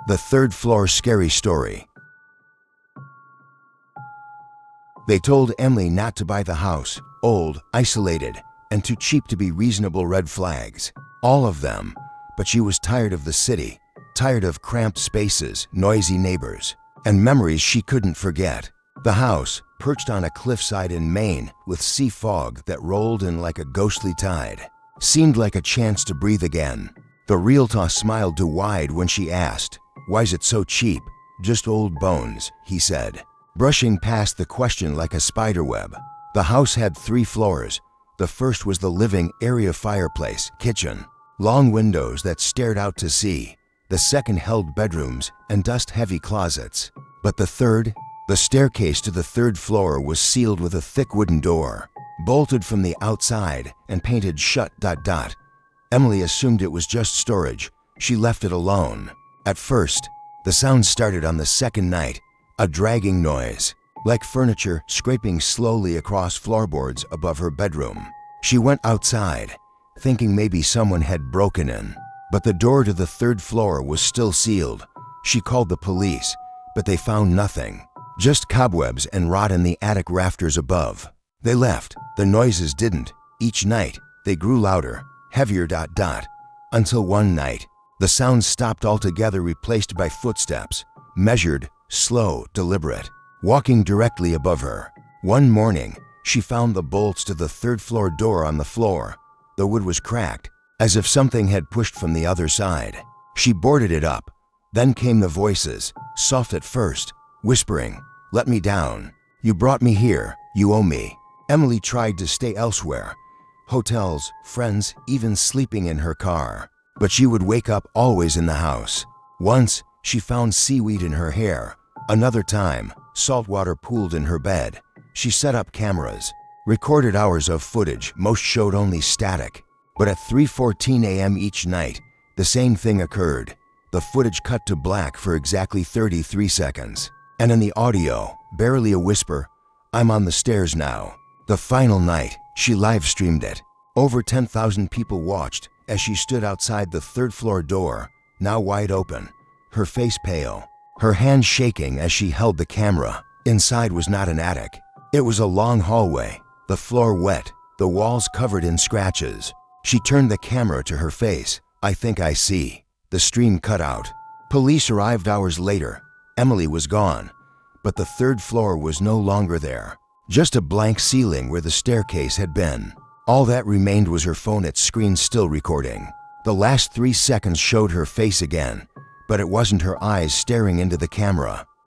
The third floor scary story. They told Emily not to buy the house, old, isolated, and too cheap to be reasonable red flags. All of them. But she was tired of the city, tired of cramped spaces, noisy neighbors, and memories she couldn't forget. The house, perched on a cliffside in Maine with sea fog that rolled in like a ghostly tide, seemed like a chance to breathe again. The realtor smiled too wide when she asked, "Why's it so cheap?" "Just old bones," he said, brushing past the question like a spiderweb. The house had 3 floors. The first was the living area, fireplace, kitchen, long windows that stared out to sea. The second held bedrooms and dust-heavy closets. But the third, the staircase to the 3rd floor, was sealed with a thick wooden door, bolted from the outside and painted shut. Emily assumed it was just storage. She left it alone. At first, the sound started on the second night, a dragging noise, like furniture scraping slowly across floorboards above her bedroom. She went outside, thinking maybe someone had broken in. But the door to the 3rd floor was still sealed. She called the police, but they found nothing. Just cobwebs and rot in the attic rafters above. They left. The noises didn't. Each night, they grew louder, heavier. Until one night, the sound stopped altogether, replaced by footsteps, measured, slow, deliberate, walking directly above her. One morning, she found the bolts to the 3rd floor door on the floor. The wood was cracked, as if something had pushed from the other side. She boarded it up. Then came the voices, soft at first, whispering, "Let me down. You brought me here. You owe me." Emily tried to stay elsewhere. Hotels, friends, even sleeping in her car. But she would wake up always in the house. Once, she found seaweed in her hair. Another time, salt water pooled in her bed. She set up cameras, recorded hours of footage. Most showed only static. But at 3:14 a.m. each night, the same thing occurred. The footage cut to black for exactly 33 seconds. And in the audio, barely a whisper, "I'm on the stairs now." The final night, she live-streamed it. Over 10,000 people watched as she stood outside the 3rd floor door, now wide open, her face pale, her hands shaking as she held the camera. Inside was not an attic. It was a long hallway, the floor wet, the walls covered in scratches. She turned the camera to her face. "I think I see." The stream cut out. Police arrived hours later. Emily was gone, but the 3rd floor was no longer there. Just a blank ceiling where the staircase had been. All that remained was her phone, its screen still recording. The last 3 seconds showed her face again, but it wasn't her eyes staring into the camera.